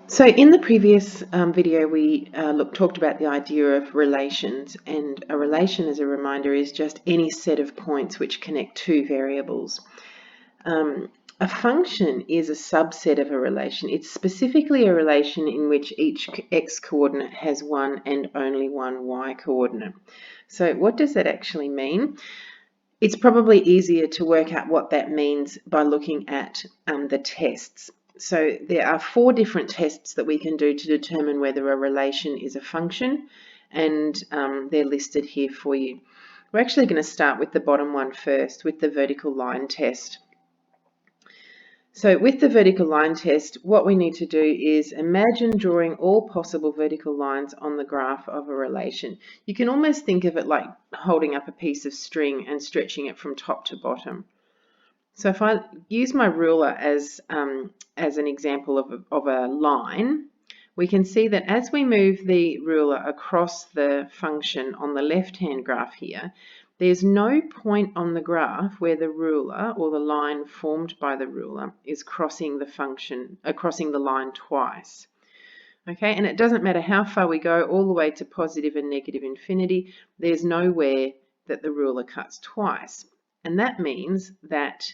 So in the previous video, we talked about the idea of relations, and a relation, as a reminder, is just any set of points which connect two variables. A function is a subset of a relation. It's specifically a relation in which each x coordinate has one and only one y coordinate. So what does that actually mean? It's probably easier to work out what that means by looking at the tests. So there are 4 different tests that we can do to determine whether a relation is a function, and they're listed here for you. We're actually going to start with the bottom one first, with the vertical line test. So with the vertical line test, what we need to do is imagine drawing all possible vertical lines on the graph of a relation. You can almost think of it like holding up a piece of string and stretching it from top to bottom. So if I use my ruler as an example of a line, we can see that as we move the ruler across the function on the left-hand graph here, there's no point on the graph where the ruler, or the line formed by the ruler, is crossing the line twice. Okay, and it doesn't matter how far we go, all the way to positive and negative infinity, there's nowhere that the ruler cuts twice. And that means that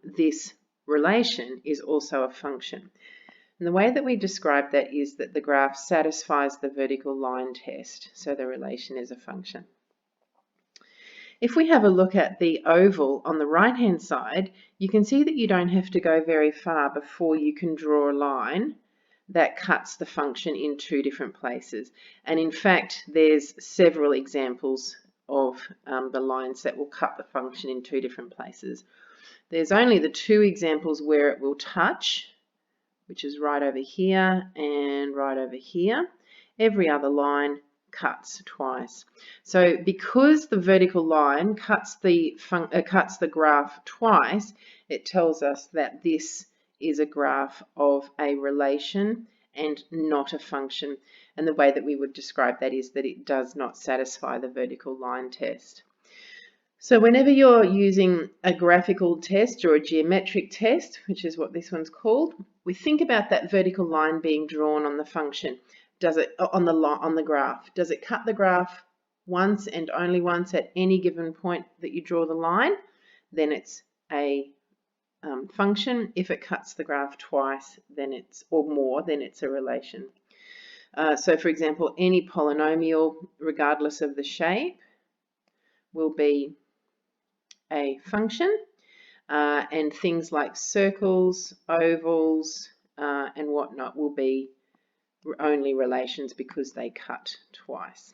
this relation is also a function. And the way that we describe that is that the graph satisfies the vertical line test, so the relation is a function. If we have a look at the oval on the right-hand side, you can see that you don't have to go very far before you can draw a line that cuts the function in 2 different places. And in fact, there's several examples of the lines that will cut the function in 2 different places. There's only the 2 examples where it will touch, which is right over here and right over here. Every other line cuts twice. So because the vertical line cuts the graph twice, it tells us that this is a graph of a relation and not a function. And the way that we would describe that is that it does not satisfy the vertical line test. So whenever you're using a graphical test or a geometric test, which is what this one's called, we think about that vertical line being drawn on the function. Does it on the graph? Does it cut the graph once and only once at any given point that you draw the line? Then it's a function. If it cuts the graph twice, then or more, then it's a relation. So for example, any polynomial, regardless of the shape, will be a function, and things like circles, ovals, and whatnot will be only relations because they cut twice.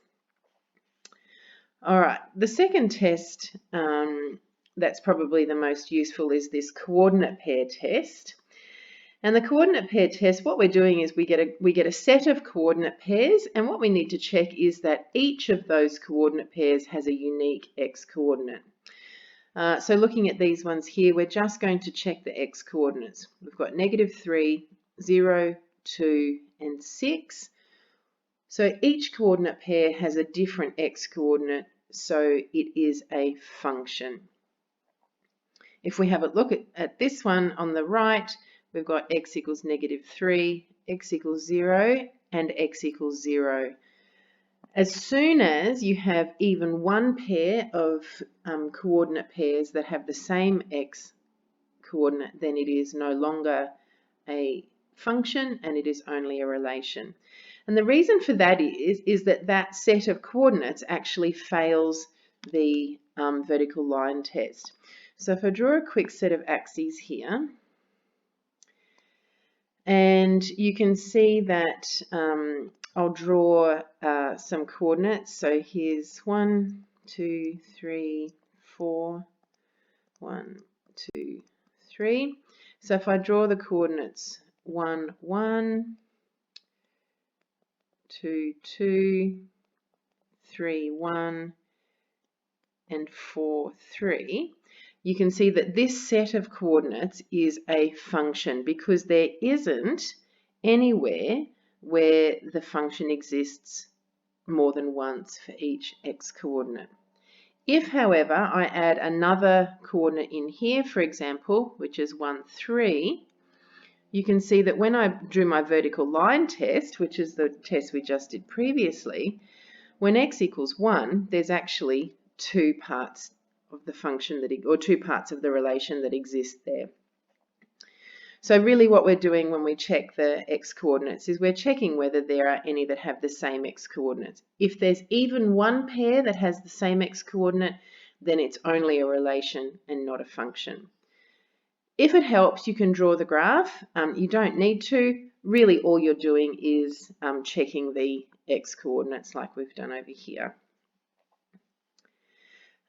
All right, the second test that's probably the most useful is this coordinate pair test. And the coordinate pair test, what we're doing is we get a set of coordinate pairs, and what we need to check is that each of those coordinate pairs has a unique x coordinate. So looking at these ones here, we're just going to check the x coordinates. We've got -3, 0, 2, and 6. So each coordinate pair has a different x coordinate, so it is a function. If we have a look at this one on the right, we've got x equals -3, x equals 0, and x equals 0. As soon as you have even one pair of coordinate pairs that have the same x coordinate, then it is no longer a function and it is only a relation. And the reason for that is that set of coordinates actually fails the vertical line test. So if I draw a quick set of axes here, and you can see that I'll draw some coordinates. So here's 1, 2, 3, 4, 1, 2, 3. So if I draw the coordinates 1, 1, 2, 2, 3, 1, and 4, 3, you can see that this set of coordinates is a function because there isn't anywhere where the function exists more than once for each x coordinate. If, however, I add another coordinate in here, for example, which is 1, 3, you can see that when I drew my vertical line test, which is the test we just did previously, when x equals 1, there's actually two parts of the function or two parts of the relation that exist there. So really what we're doing when we check the x coordinates is we're checking whether there are any that have the same x coordinates. If there's even one pair that has the same x coordinate, then it's only a relation and not a function. If it helps, you can draw the graph. You don't need to. Really all you're doing is checking the x coordinates like we've done over here.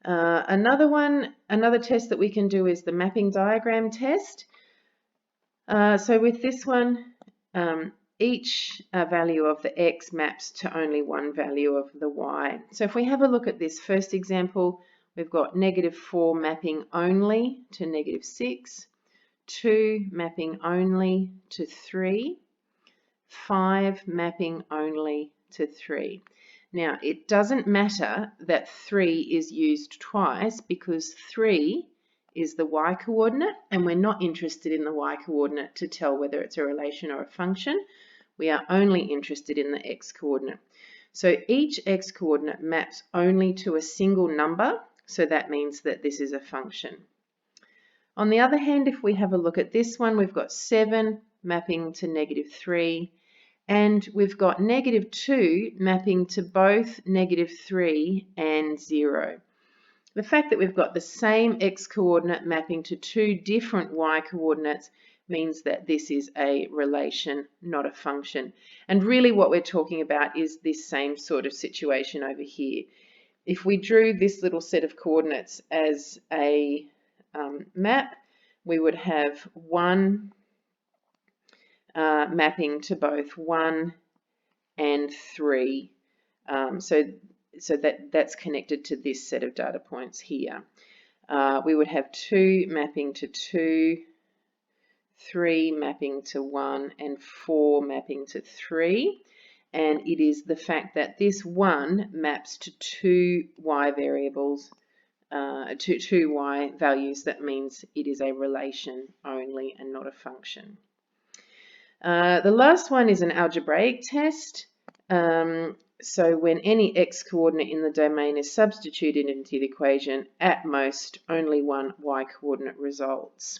Another test that we can do is the mapping diagram test. So with this one, each value of the x maps to only one value of the y. So if we have a look at this first example, we've got -4 mapping only to -6, 2 mapping only to 3, 5 mapping only to 3. Now, it doesn't matter that 3 is used twice because 3 is the y coordinate, and we're not interested in the y coordinate to tell whether it's a relation or a function. We are only interested in the x coordinate. So each x coordinate maps only to a single number, so that means that this is a function. On the other hand, if we have a look at this one, we've got 7 mapping to -3, and we've got -2 mapping to both -3 and 0. The fact that we've got the same x coordinate mapping to two different y coordinates means that this is a relation, not a function. And really what we're talking about is this same sort of situation over here. If we drew this little set of coordinates as a map, we would have 1 mapping to both 1 and 3. So that's connected to this set of data points here. We would have 2 mapping to 2, 3 mapping to 1, and 4 mapping to 3. And it is the fact that this 1 maps to two y variables, two y values, that means it is a relation only and not a function. The last one is an algebraic test. So when any x coordinate in the domain is substituted into the equation, at most only one y coordinate results.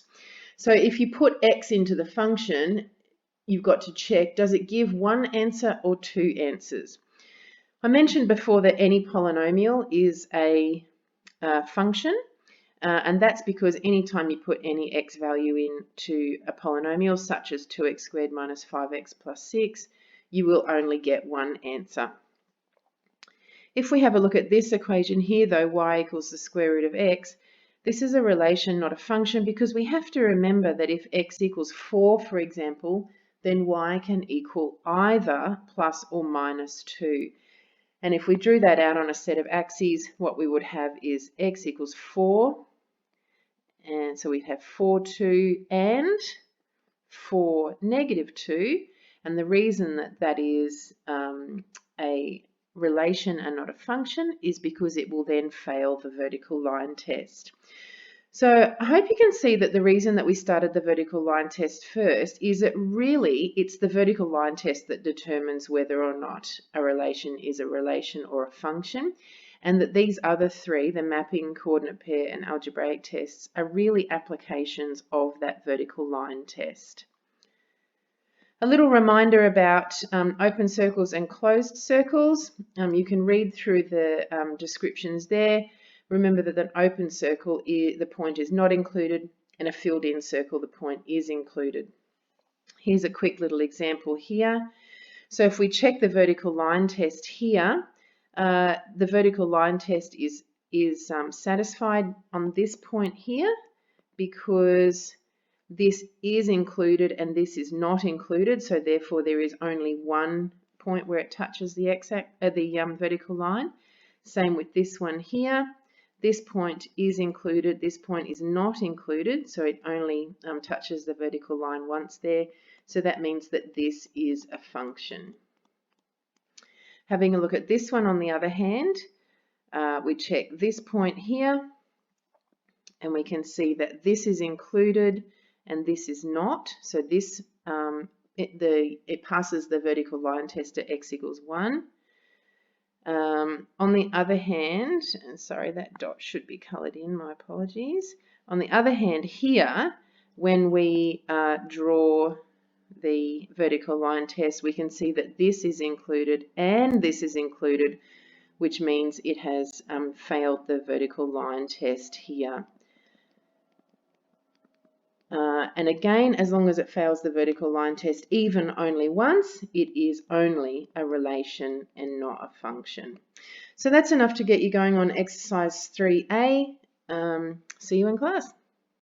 So if you put x into the function, you've got to check, does it give one answer or two answers? I mentioned before that any polynomial is a function, and that's because anytime you put any x value into a polynomial, such as 2x squared minus 5x plus 6, you will only get one answer. If we have a look at this equation here, though, y equals the square root of x, this is a relation, not a function, because we have to remember that if x equals 4, for example, then y can equal either plus or minus 2. And if we drew that out on a set of axes, what we would have is x equals 4, and so we'd have 4, 2, and 4, -2. And the reason that that is a relation and not a function is because it will then fail the vertical line test. So I hope you can see that the reason that we started the vertical line test first is that really it's the vertical line test that determines whether or not a relation is a relation or a function, and that these other three, the mapping, coordinate pair, and algebraic tests, are really applications of that vertical line test. A little reminder about open circles and closed circles. You can read through the descriptions there. Remember that an open circle, the point is not included, and a filled-in circle, the point is included. Here's a quick little example here. So if we check the vertical line test here, the vertical line test is satisfied on this point here because this is included and this is not included, so therefore there is only one point where it touches the vertical line. Same with this one here. This point is included, this point is not included, so it only touches the vertical line once there. So that means that this is a function. Having a look at this one on the other hand, we check this point here and we can see that this is included and this is not. So this it passes the vertical line test at x equals 1. On the other hand, and sorry, that dot should be coloured in, my apologies. On the other hand, here, when we draw the vertical line test, we can see that this is included and this is included, which means it has failed the vertical line test here. And again, as long as it fails the vertical line test even only once, it is only a relation and not a function. So that's enough to get you going on exercise 3A. See you in class.